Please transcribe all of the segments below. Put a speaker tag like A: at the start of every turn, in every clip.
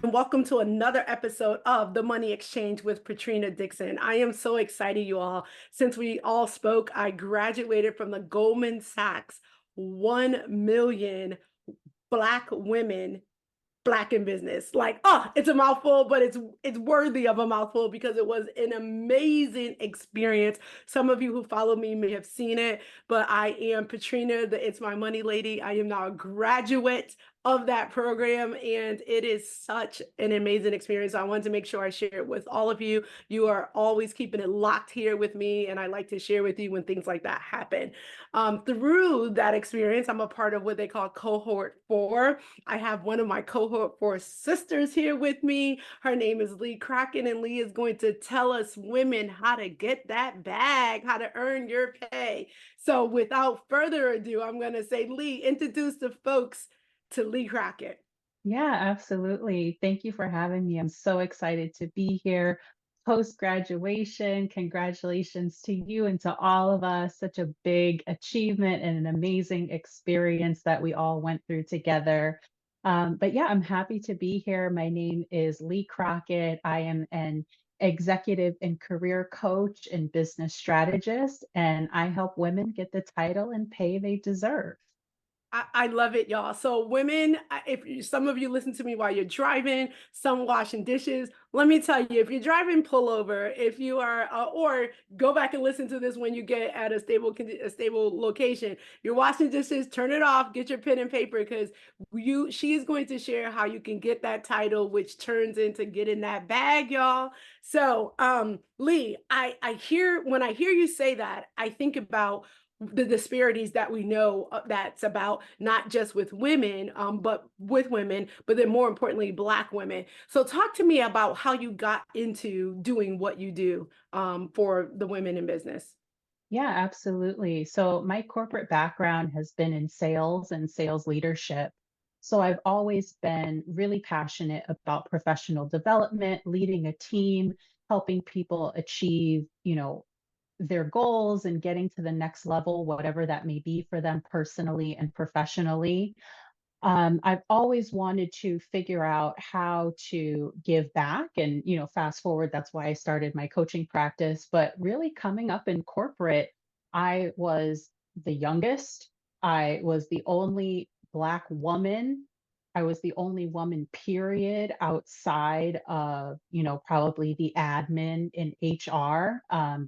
A: and welcome to another episode of The Money Exchange with Patrina Dixon. I am so excited, you all. Since we all spoke, I graduated from the Goldman Sachs 1 million Black women Black in business. Like, oh, it's a mouthful, but it's worthy of a mouthful because it was an amazing experience. Some of you who follow me may have seen it, but I am Patrina, the It's My Money lady. I am now a graduate of that program, and it is such an amazing experience. I wanted to make sure I share it with all of you. You are always keeping it locked here with me, and I like to share with you when things like that happen. Through that experience, I'm a part of what they call Cohort 4. I have one of my Cohort 4 sisters here with me. Her name is Lee Crockett, and Lee is going to tell us women how to get that bag, how to earn your pay. So without further ado, I'm going to say, Lee, introduce the folks to Lee Crockett.
B: Yeah, absolutely. Thank you for having me. I'm so excited to be here post-graduation. Congratulations to you and to all of us. Such a big achievement and an amazing experience that we all went through together. But yeah, I'm happy to be here. My name is Lee Crockett. I am an executive and career coach and business strategist, and I help women get the title and pay they deserve.
A: I love it, y'all. So women, some of you listen to me while you're driving, some washing dishes. Let me tell you, if you're driving, pull over. If you are, or go back and listen to this when you get at a stable location. You're washing dishes, turn it off, get your pen and paper because she is going to share how you can get that title, which turns into getting that bag, y'all. So, Lee, when I hear you say that, I think about the disparities that we know that's about not just with women, but with women, but then more importantly, Black women. So talk to me about how you got into doing what you do for the women in business.
B: Yeah, absolutely. So my corporate background has been in sales and sales leadership. So I've always been really passionate about professional development, leading a team, helping people achieve, their goals and getting to the next level, whatever that may be for them personally and professionally. I've always wanted to figure out how to give back. And, fast forward, that's why I started my coaching practice. But really, coming up in corporate, I was the youngest. I was the only Black woman. I was the only woman, period, outside of, probably the admin in HR,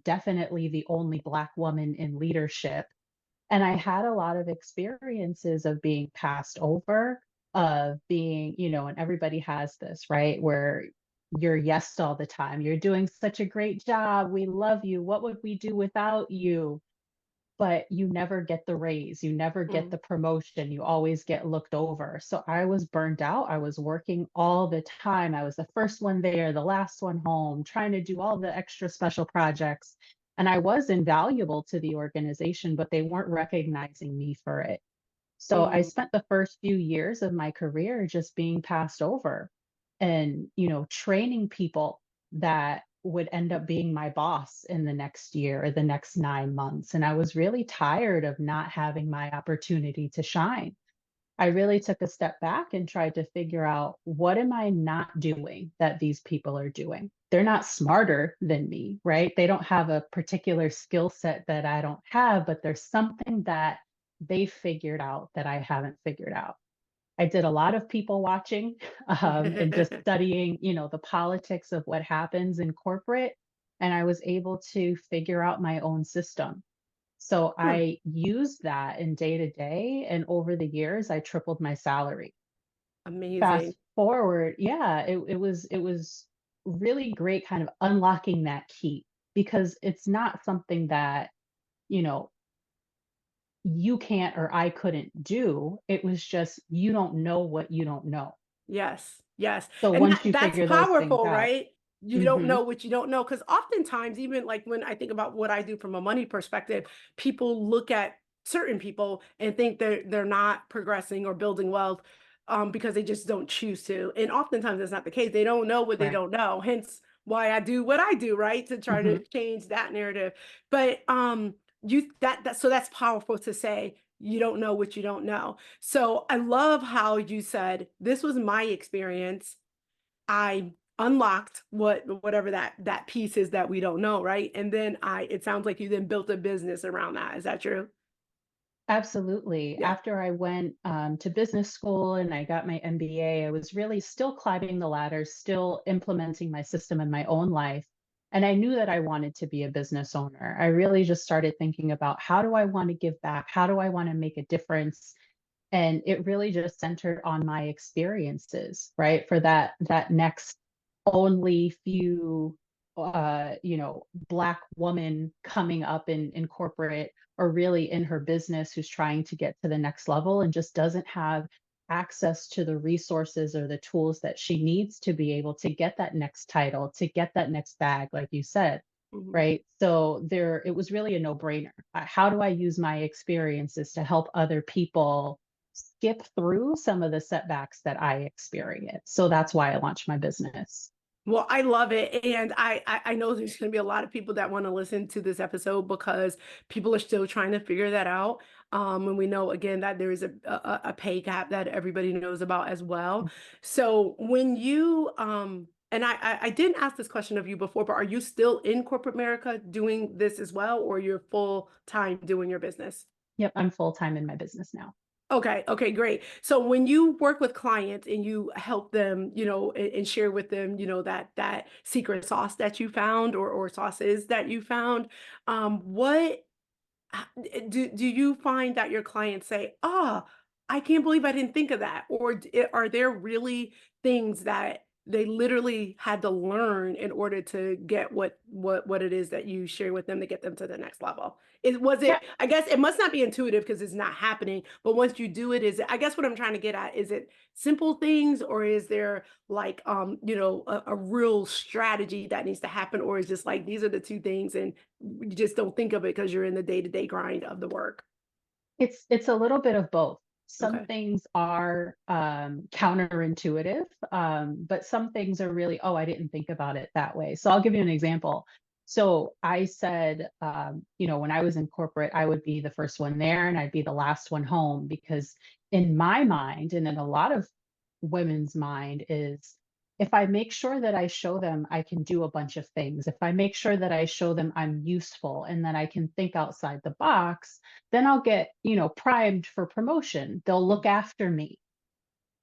B: definitely the only Black woman in leadership. And I had a lot of experiences of being passed over, of being, and everybody has this, right? Where you're yes all the time. You're doing such a great job. We love you. What would we do without you? But you never get the raise. You never get
A: Mm.
B: the promotion. You always get looked over. So I was burned out. I was working all the time. I was the first one there, the last one home, trying to do all the extra special projects. And I was invaluable to the organization, but they weren't recognizing me for it. So I
A: Mm.
B: spent the first few years of my career just being passed over and, training people that would end up being my boss in the next year or the next 9 months. And I was really tired of not having my opportunity to shine. I really took a step back and tried to figure out, what am I not doing that these people are doing? They're not smarter than me, right? They don't have a particular skill set that I don't have, but there's something that they figured out that I haven't figured out. I did a lot of people watching, and just studying, the politics of what happens in corporate. And I was able to figure out my own system. So
A: Hmm.
B: I used that in day to day. And over the years, I tripled my salary.
A: Amazing.
B: Fast forward, yeah, it was really great kind of unlocking that key, because it's not something that, you know, you can't or I couldn't do. It was just, you don't know what you don't know.
A: Yes, yes.
B: So
A: And
B: once you
A: that's
B: figure those things
A: powerful,
B: out.
A: right? You don't
B: Mhm.
A: know what you don't know. Because oftentimes, even like when I think about what I do from a money perspective, people look at certain people and think they're not progressing or building wealth because they just don't choose to. And oftentimes that's not the case. They don't know what they
B: Right.
A: don't know. Hence why I do what I do, right? To try to
B: Mhm.
A: change that narrative. But so that's powerful to say you don't know what you don't know. So I love how you said, this was my experience. I unlocked whatever that piece is that we don't know, right? And then it sounds like you then built a business around that. Is that true?
B: Absolutely.
A: Yeah.
B: After I went to business school and I got my MBA, I was really still climbing the ladder, still implementing my system in my own life. And I knew that I wanted to be a business owner. I really just started thinking about how do I want to give back? How do I want to make a difference? And it really just centered on my experiences, right? For that next only few Black woman coming up in corporate or really in her business who's trying to get to the next level and just doesn't have access to the resources or the tools that she needs to be able to get that next title, to get that next bag, like you said.
A: Mhm.
B: Right. So it was really a no-brainer. How do I use my experiences to help other people skip through some of the setbacks that I experience? So that's why I launched my business.
A: Well, I love it, and I know there's going to be a lot of people that want to listen to this episode because people are still trying to figure that out. And we know again that there is a pay gap that everybody knows about as well. So when you and I didn't ask this question of you before, but are you still in corporate America doing this as well, or you're full time doing your business?
B: Yep, I'm full-time in my business now.
A: Okay, okay, great. So when you work with clients and you help them, and share with them, that secret sauce that you found or sauces that you found, what do you find that your clients say, "Ah, I can't believe I didn't think of that," or are there really things that they literally had to learn in order to get what it is that you share with them to get them to the next level? Was
B: Yeah,
A: it? I guess it must not be intuitive because it's not happening. But once you do it, is it? I guess what I'm trying to get at is it simple things, or is there like a real strategy that needs to happen, or is just like these are the two things and you just don't think of it because you're in the day-to-day grind of the work.
B: it's a little bit of both. Some
A: Okay.
B: things are counterintuitive, but some things are really, oh, I didn't think about it that way. So I'll give you an example. So I said, when I was in corporate, I would be the first one there and I'd be the last one home because in my mind, and in a lot of women's mind, is if I make sure that I show them I can do a bunch of things, if I make sure that I show them I'm useful and that I can think outside the box, then I'll get, primed for promotion. They'll look after me.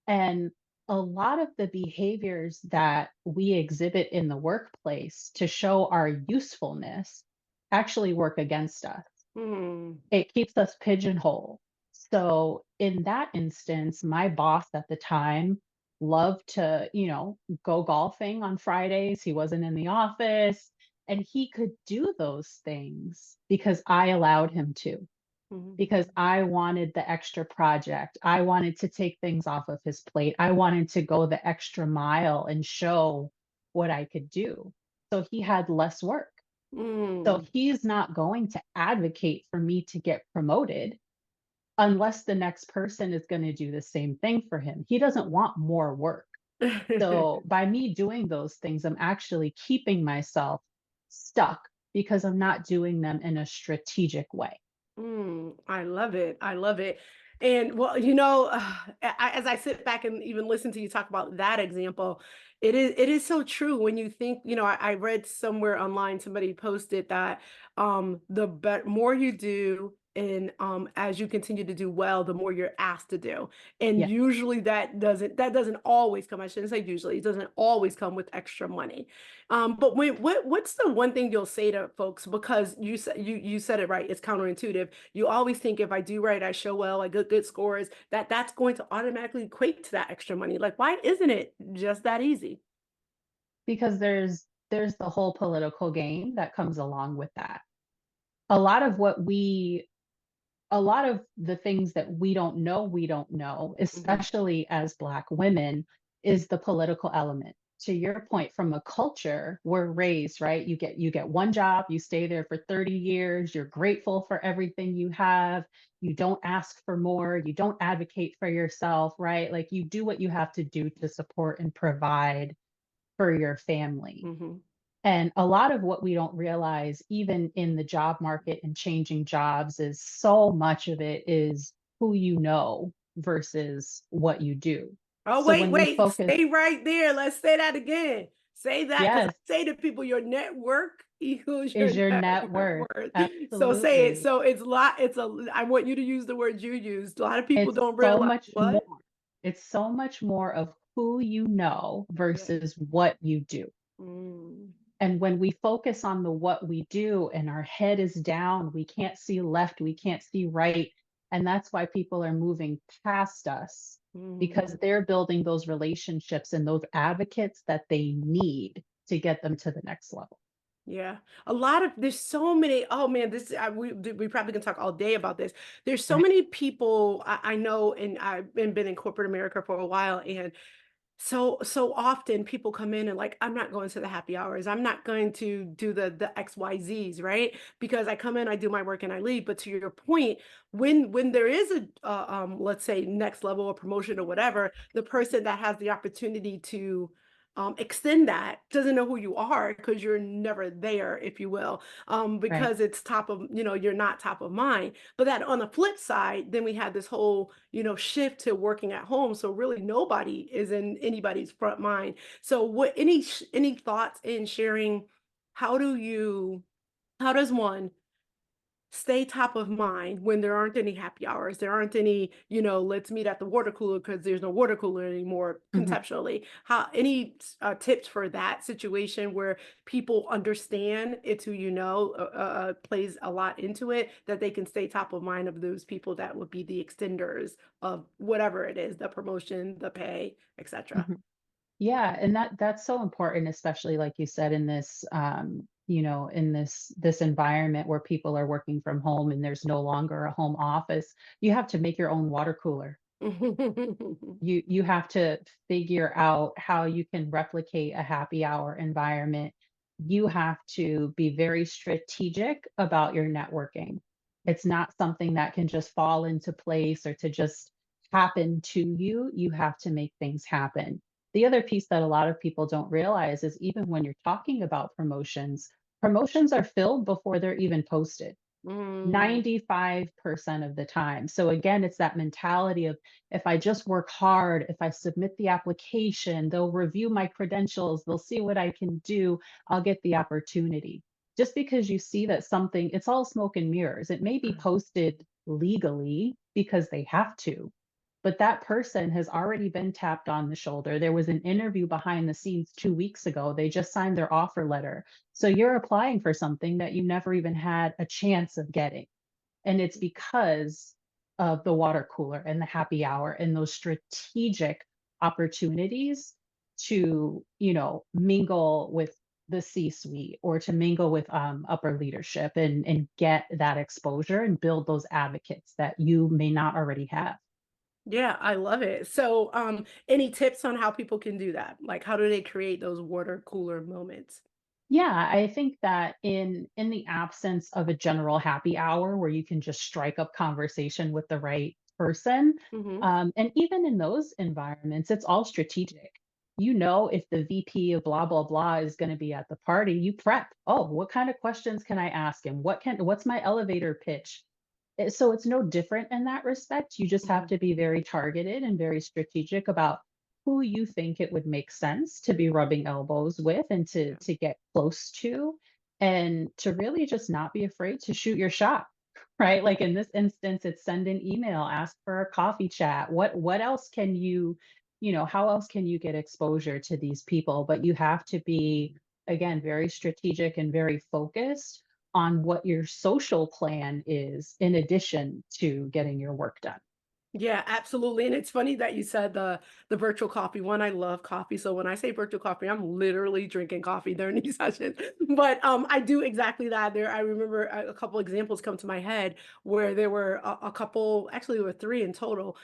B: And a lot of the behaviors that we exhibit in the workplace to show our usefulness actually work against us.
A: Hmm.
B: It keeps us pigeonholed. So in that instance, my boss at the time loved to, go golfing on Fridays. He wasn't in the office and he could do those things because I allowed him to,
A: Mhm.
B: because I wanted the extra project. I wanted to take things off of his plate. I wanted to go the extra mile and show what I could do. So he had less work. So
A: Mm.
B: he's not going to advocate for me to get promoted unless the next person is going to do the same thing for him. He doesn't want more work. So by me doing those things, I'm actually keeping myself stuck because I'm not doing them in a strategic way.
A: I love it. I love it. And well, as I sit back and even listen to you talk about that example, it is so true when you think, I read somewhere online somebody posted that more you do and as you continue to do well, the more you're asked to do. And
B: Yeah.
A: usually that doesn't always come, I shouldn't say usually, it doesn't always come with extra money. But what's the one thing you'll say to folks because you said it right, it's counterintuitive. You always think if I do right, I show well, I get good scores, that's going to automatically equate to that extra money. Like, why isn't it just that easy?
B: Because there's the whole political game that comes along with that. A lot of what we a lot of the things that we don't know,
A: Mhm.
B: especially as Black women, is the political element. To your point, from a culture, we're raised, right? You get one job, you stay there for 30 years, you're grateful for everything you have, you don't ask for more, you don't advocate for yourself, right? Like you do what you have to do to support and provide for your family.
A: Mhm.
B: And a lot of what we don't realize, even in the job market and changing jobs, is so much of it is who you know versus what you do.
A: Oh,
B: So
A: wait,
B: when we
A: wait,
B: focus,
A: stay right there. Let's say that again. Say that because I
B: yes,
A: say to people, your network equals your
B: is your
A: net
B: net worth.
A: worth. So say it.
B: Absolutely.
A: So I want you to use the word you used. A lot of people
B: It's
A: don't
B: so
A: realize
B: much
A: what?
B: more. It's so much more of who you know
A: Yeah.
B: versus what you do.
A: Mm,
B: And when we focus on the what we do and our head is down, we can't see left, we can't see right. And that's why people are moving past us
A: mm.
B: because they're building those relationships and those advocates that they need to get them to the next level.
A: Yeah. There's so many, oh man, we probably can talk all day about this. There's so
B: Right.
A: many people I know, and been in corporate America for a while, and so often people come in and like, I'm not going to the happy hours. I'm not going to do the XYZs, right? Because I come in, I do my work and I leave. But to your point, when there is a let's say next level or promotion or whatever, the person that has the opportunity to extend that doesn't know who you are because you're never there, if you will,
B: Right.
A: because it's top of, you're not top of mind. But that on the flip side, then we had this whole, shift to working at home. So really nobody is in anybody's front mind. So any thoughts in sharing, how do you, how does one stay top of mind when there aren't any happy hours, there aren't any, let's meet at the water cooler because there's no water cooler anymore
B: Mhm.
A: conceptually. How any tips for that situation where people understand it's who plays a lot into it, that they can stay top of mind of those people that would be the extenders of whatever it is, the promotion, the pay, etc.
B: Mhm. Yeah, and that's so important, especially like you said, in this in this environment where people are working from home and there's no longer a home office. You have to make your own water cooler. You have to figure out how you can replicate a happy hour environment. You have to be very strategic about your networking. It's not something that can just fall into place or to just happen to you. You have to make things happen. The other piece that a lot of people don't realize is even when you're talking about promotions, promotions are filled before they're even posted.
A: Mm,
B: 95% of the time. So again, it's that mentality of if I just work hard, if I submit the application, they'll review my credentials, they'll see what I can do, I'll get the opportunity. Just because you see that something, it's all smoke and mirrors. It may be posted legally because they have to, but that person has already been tapped on the shoulder. There was an interview behind the scenes 2 weeks ago. They just signed their offer letter. So you're applying for something that you never even had a chance of getting. And it's because of the water cooler and the happy hour and those strategic opportunities to, mingle with the C-suite or to mingle with upper leadership and get that exposure and build those advocates that you may not already have.
A: yeah, I love it. So, any tips on how people can do that? Like, how do they create those water cooler moments?
B: Yeah, I think that in the absence of a general happy hour where you can just strike up conversation with the right person,
A: Hmm.
B: and even in those environments, it's all strategic. You know, if the VP of blah blah blah is going to be at the party, you prep. Oh, what kind of questions can I ask him? What's my elevator pitch? So it's no different in that respect. You just have
A: Hmm.
B: to be very targeted and very strategic about who you think it would make sense to be rubbing elbows with and
A: Yeah.
B: to get close to, and to really just not be afraid to shoot your shot. Right? Like in this instance, it's send an email, ask for a coffee chat. What else can you, how else can you get exposure to these people? But you have to be, again, very strategic and very focused on what your social plan is in addition to getting your work done.
A: Yeah, absolutely. And it's funny that you said the virtual coffee one. I love coffee. So when I say virtual coffee, I'm literally drinking coffee during these sessions. But I do exactly that. I remember a couple examples come to my head where there were a couple, actually there were three in total,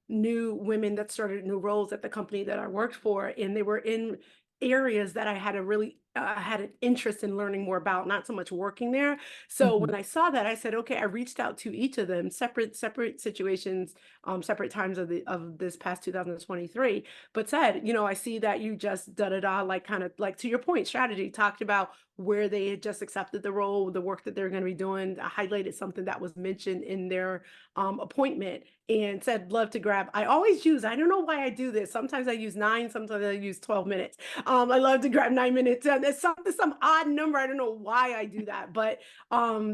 A: new women that started new roles at the company that I worked for, and they were in areas that I had a really had an interest in learning more about, not so much working there. So
B: Mhm,
A: when I saw that, I said, okay, I reached out to each of them, separate situations, separate times of this past 2023, but said, I see that you just da da da, like kind of like to your point, strategy, talked about where they had just accepted the role, the work that they're going to be doing, highlighted something that was mentioned in their appointment and said, love to grab. I always use, I don't know why I do this. Sometimes I use 9, sometimes I use 12 minutes. I love to grab 9 minutes. And it's some odd number. I don't know why I do that, but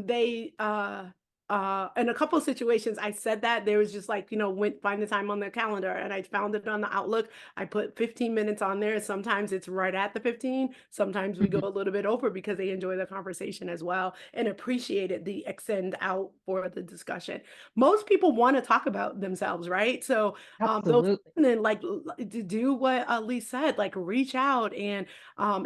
A: they, in a couple of situations I said that there was just like, went find the time on the calendar and I found it on the Outlook. I put 15 minutes on there. Sometimes it's right at the 15. Sometimes we go
B: Mhm.
A: a little bit over because they enjoy the conversation as well and appreciated the extend out for the discussion. Most people want to talk about themselves, right? So those
B: Absolutely.
A: listening, like to do what Lee said, like reach out and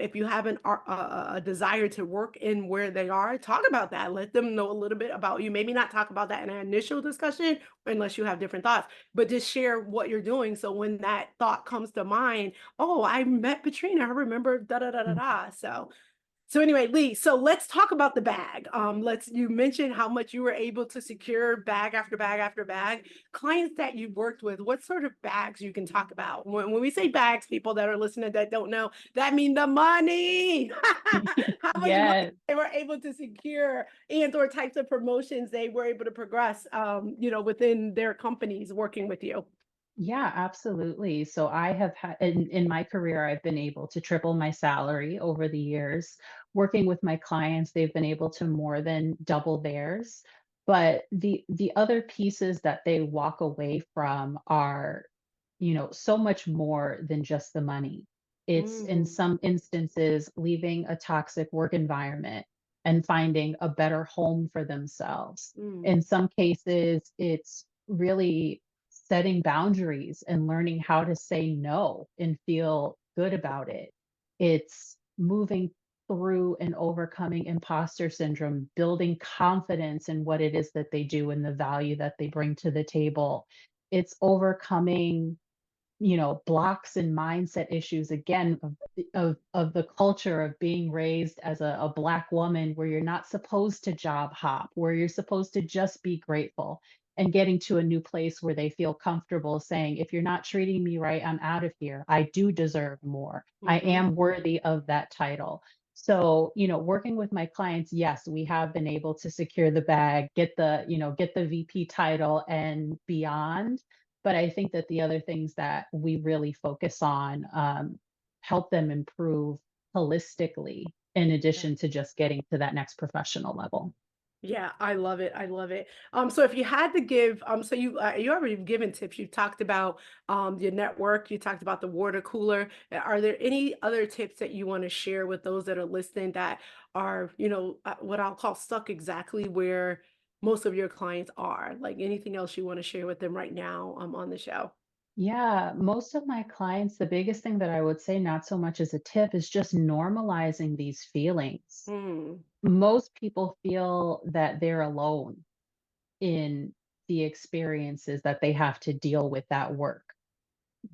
A: if you have a desire to work in where they are, talk about that. Let them know a little bit about you. Maybe not talk about that in an initial discussion unless you have different thoughts, but just share what you're doing. So when that thought comes to mind, oh, I met Patrina. I remember da da da da
B: Mhm.
A: da. So anyway, Lee, so let's talk about the bag. You mentioned how much you were able to secure bag after bag after bag. Clients that you've worked with, what sort of bags you can talk about? When we say bags, people that are listening that don't know, that mean the money. How much money
B: Yes.
A: they were able to secure and or types of promotions they were able to progress, within their companies working with you.
B: Yeah, absolutely. So I have had in my career, I've been able to triple my salary over the years. Working with my clients, they've been able to more than double theirs. But the other pieces that they walk away from are, so much more than just the money. It's in
A: Mm,
B: some instances leaving a toxic work environment and finding a better home for themselves.
A: mm,
B: In some cases, it's really setting boundaries and learning how to say no and feel good about it. It's moving through and overcoming imposter syndrome, building confidence in what it is that they do and the value that they bring to the table. It's overcoming, blocks and mindset issues again of the culture of being raised as a black woman where you're not supposed to job hop, where you're supposed to just be grateful and getting to a new place where they feel comfortable saying, if you're not treating me right, I'm out of here. I do deserve more. I
A: mhm.
B: am worthy of that title. So, working with my clients, yes, we have been able to secure the bag, get the VP title and beyond. But I think that the other things that we really focus on help them improve holistically in addition to just getting to that next professional level.
A: Yeah, I love it. I love it. So if you had to give, so you already given tips. You talked about your network. You talked about the water cooler. Are there any other tips that you want to share with those that are listening that are, what I'll call stuck exactly where most of your clients are? Like anything else you want to share with them right now on the show?
B: Yeah, most of my clients, the biggest thing that I would say, not so much as a tip, is just normalizing these feelings.
A: Mm,
B: Most people feel that they're alone in the experiences that they have to deal with at work.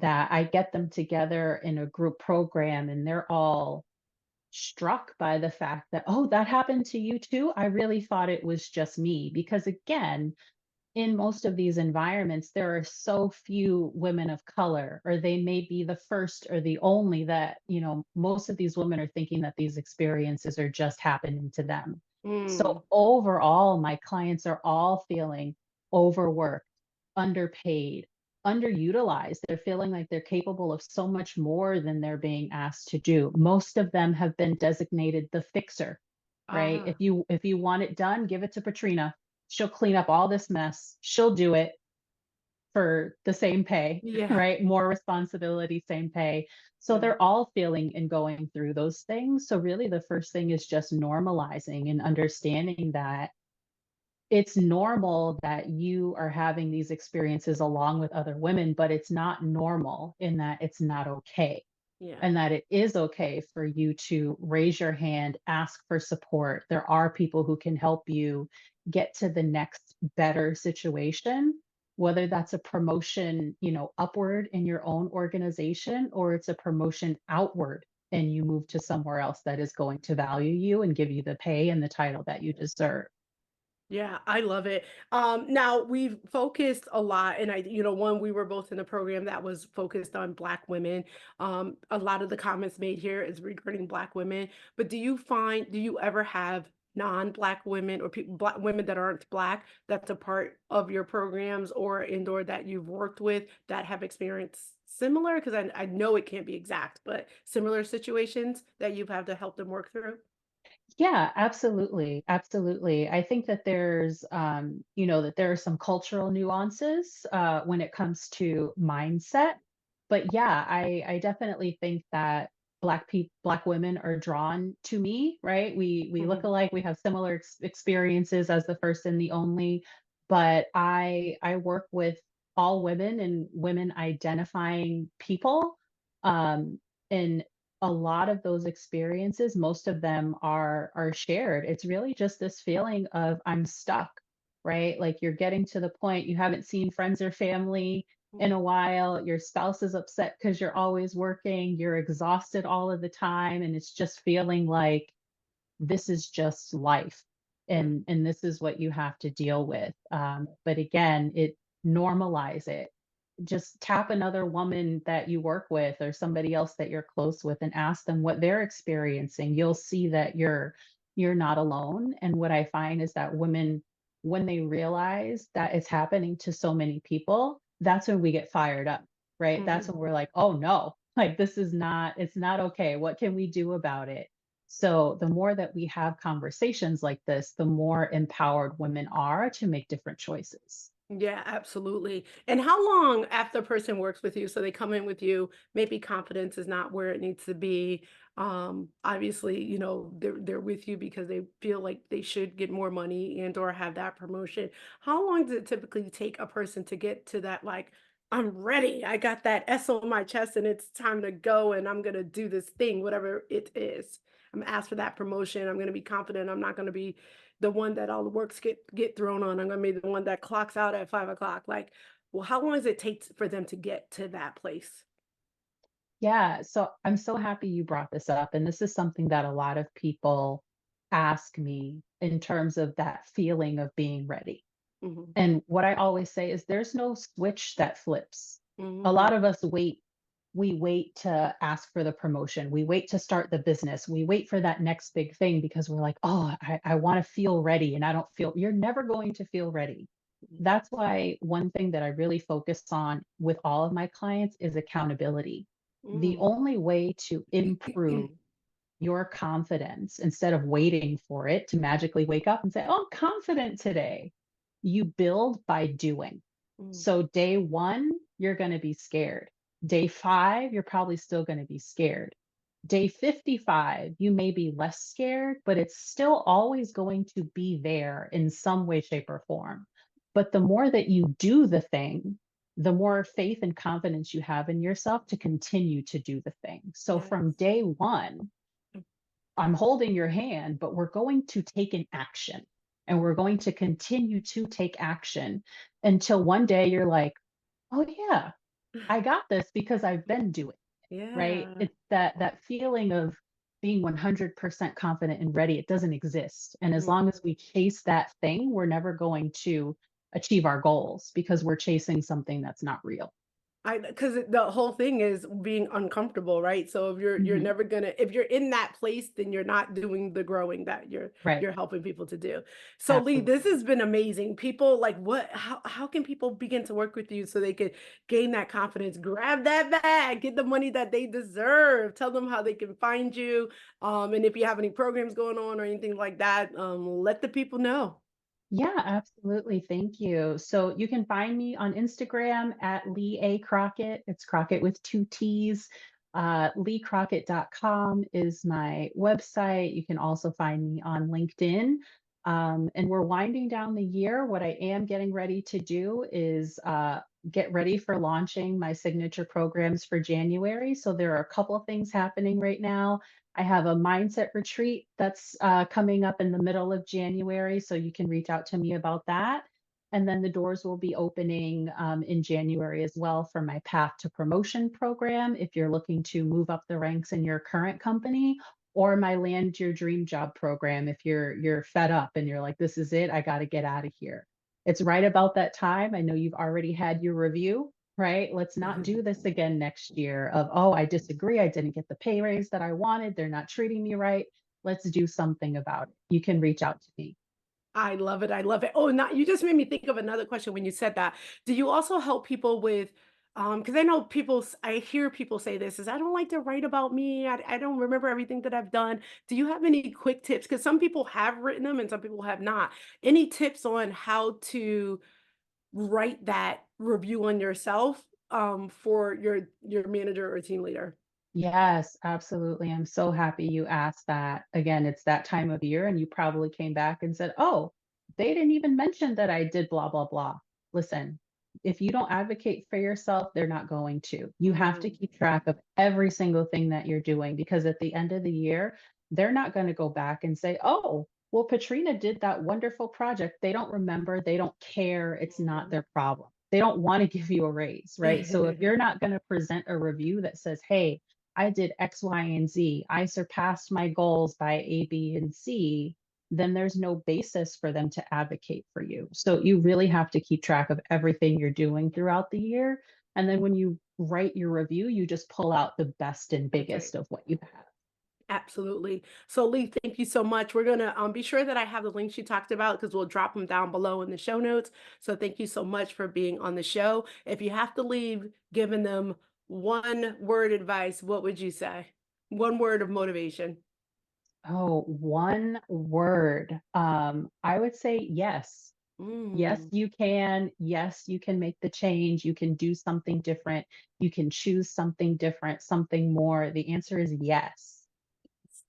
B: That I get them together in a group program and they're all struck by the fact that, oh, that happened to you too. I really thought it was just me. Because again, in most of these environments, there are so few women of color, or they may be the first or the only that, most of these women are thinking that these experiences are just happening to them.
A: mm,
B: So overall, my clients are all feeling overworked, underpaid, underutilized. They're feeling like they're capable of so much more than they're being asked to do. Most of them have been designated the fixer, right? If
A: ah,
B: you want it done, give it to Patrina. She'll clean up all this mess. She'll do it for the same pay,
A: yeah,
B: right? More responsibility, same pay. So
A: yeah,
B: they're all feeling and going through those things. So really the first thing is just normalizing and understanding that it's normal that you are having these experiences along with other women, but it's not normal in that it's not okay.
A: yeah,
B: And that it is okay for you to raise your hand, ask for support. There are people who can help you get to the next better situation, whether that's a promotion, upward in your own organization, or it's a promotion outward and you move to somewhere else that is going to value you and give you the pay and the title that you deserve.
A: Yeah, I love it. Now we've focused a lot, and one, we were both in a program that was focused on Black women. A lot of the comments made here is regarding Black women, but do you ever have non-Black women or people, Black women that aren't Black, that's a part of your programs or indoor that you've worked with that have experienced similar? Because I know it can't be exact, but similar situations that you've had to help them work through?
B: Yeah, absolutely. Absolutely. I think that that there are some cultural nuances when it comes to mindset. But yeah, I definitely think that Black women are drawn to me, right? We look
A: Mhm.
B: alike, we have similar experiences as the first and the only, but I work with all women and women identifying people. And a lot of those experiences, most of them are shared. It's really just this feeling of I'm stuck, right? Like you're getting to the point you haven't seen friends or family in
A: Mm.
B: a while. Your spouse is upset because you're always working. You're exhausted all of the time. And it's just feeling like this is just life.
A: Yeah.
B: And this is what you have to deal with. But again, it normalize it, just tap another woman that you work with or somebody else that you're close with and ask them what they're experiencing. You'll see that you're not alone. And what I find is that women, when they realize that it's happening to so many people, that's when we get fired up, right? That's
A: Mhm.
B: when we're like, oh no, like this is not, it's not okay. What can we do about it? So the more that we have conversations like this, the more empowered women are to make different choices.
A: Yeah, absolutely. And how long after a person works with you, so they come in with you, maybe confidence is not where it needs to be. Obviously, they're with you because they feel like they should get more money and or have that promotion. How long does it typically take a person to get to that like, I'm ready. I got that S on my chest and it's time to go and I'm gonna do this thing, whatever it is. I'm asked for that promotion. I'm gonna be confident. I'm not gonna be the one that all the works get thrown on. I'm gonna be the one that clocks out at 5 o'clock. Like, well, how long does it take for them to get to that place?
B: Yeah, so I'm so happy you brought this up. And this is something that a lot of people ask me in terms of that feeling of being ready.
A: Mhm.
B: And what I always say is there's no switch that flips. A
A: Mhm.
B: lot of us wait. We wait to ask for the promotion. We wait to start the business. We wait for that next big thing because we're like, oh, I want to feel ready. And I don't feel, you're never going to feel ready.
A: Mhm.
B: That's why one thing that I really focus on with all of my clients is accountability. The
A: Mm.
B: only way to improve your confidence instead of waiting for it to magically wake up and say, oh, I'm confident today. You build by doing.
A: Mm.
B: So day one, you're going to be scared. Day five, you're probably still going to be scared. Day 55, you may be less scared, but it's still always going to be there in some way, shape, or form. But the more that you do the thing, the more faith and confidence you have in yourself to continue to do the thing. So from
A: Yes.
B: day one, I'm holding your hand, but we're going to take an action and we're going to continue to take action until one day you're like, oh, yeah, I got this because I've been doing it, right?
A: Yeah.
B: It's that feeling of being 100% confident and ready. It doesn't exist. And as
A: Mm.
B: long as we chase that thing, we're never going to achieve our goals because we're chasing something that's not real.
A: Because the whole thing is being uncomfortable, right? So if you're
B: Mhm.
A: never gonna if you're in that place, then you're not doing the growing that
B: Right.
A: you're helping people to do. So Lee, this
B: Absolutely.
A: has been amazing. People like how can people begin to work with you so they could gain that confidence, grab that bag, get the money that they deserve, tell them how they can find you. And if you have any programs going on or anything like that, let the people know.
B: Yeah, absolutely. Thank you. So you can find me on Instagram at Lee A. Crockett. It's Crockett with two T's. LeeCrockett.com is my website. You can also find me on LinkedIn. And we're winding down the year. What I am getting ready to do is get ready for launching my signature programs for January. So there are a couple of things happening right now. I have a mindset retreat that's coming up in the middle of January, so you can reach out to me about that. And then the doors will be opening in January as well for my Path to Promotion program if you're looking to move up the ranks in your current company, or my land your dream job program if you're fed up and you're like, this is it, I got to get out of here. It's right about that time. I know you've already had your review, right? Let's not do this again next year of, oh, I disagree, I didn't get the pay raise that I wanted, they're not treating me right. Let's do something about it. You can reach out to me.
A: I love it, I love it. Oh, now you just made me think of another question when you said that. Do you also help people with, because I know I hear people say this, is, "I don't like to write about me, I don't remember everything that I've done." Do you have any quick tips? Because some people have written them and some people have not. Any tips on how to write that review on yourself, for your manager or team leader?
B: Yes, absolutely. I'm so happy you asked that. Again, it's that time of year, and you probably came back and said, oh, they didn't even mention that I did blah, blah, blah. Listen, if you don't advocate for yourself, they're not going to. You have to
A: Mm,
B: keep track of every single thing that you're doing because at the end of the year, they're not going to go back and say, oh, well, Patrina did that wonderful project. They don't remember, they don't care. It's not their problem. They don't want to give you a raise, right? So if
A: mhm.
B: you're not going to present a review that says, hey, I did X, Y, and Z. I surpassed my goals by A, B, and C, then there's no basis for them to advocate for you. So you really have to keep track of everything you're doing throughout the year. And then when you write your review, you just pull out the best and
A: Right.
B: biggest of what you have.
A: Absolutely. So Lee, thank you so much. We're gonna be sure that I have the links you talked about because we'll drop them down below in the show notes. So thank you so much for being on the show. If you have to leave, giving them one word advice, what would you say? One word of motivation.
B: Oh, one word. I would say yes. Yes,
A: Mm.
B: you can. Yes, you can make the change. You can do something different. You can choose something different, something more. The answer is yes.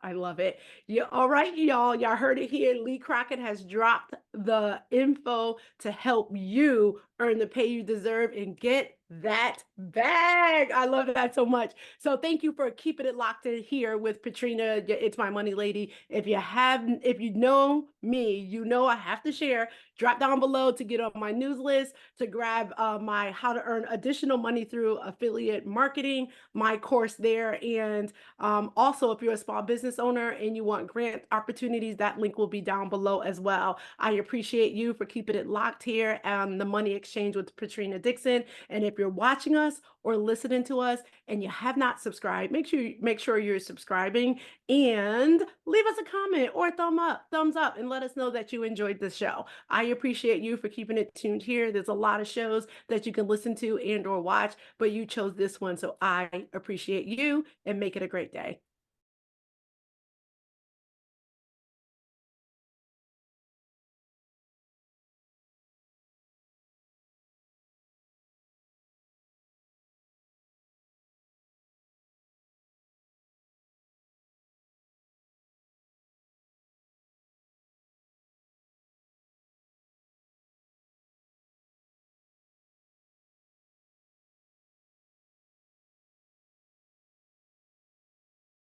A: I love it. Yeah, all right, y'all. Y'all heard it here. Lee Crockett has dropped the info to help you earn the pay you deserve and get that bag. I love that so much. So thank you for keeping it locked in here with Patrina. It's my money lady. If you know me, you know I have to share. Drop down below to get on my news list, to grab my how to earn additional money through affiliate marketing, my course there, and also, if you're a small business owner and you want grant opportunities, that link will be down below as well. I appreciate you for keeping it locked here on the Money Exchange with Patrina Dixon. And if you're watching us or listening to us and you have not subscribed, make sure you're subscribing and leave us a comment or a thumbs up, and let us know that you enjoyed the show. I appreciate you for keeping it tuned here. There's a lot of shows that you can listen to and or watch, but you chose this one, so I appreciate you and make it a great day.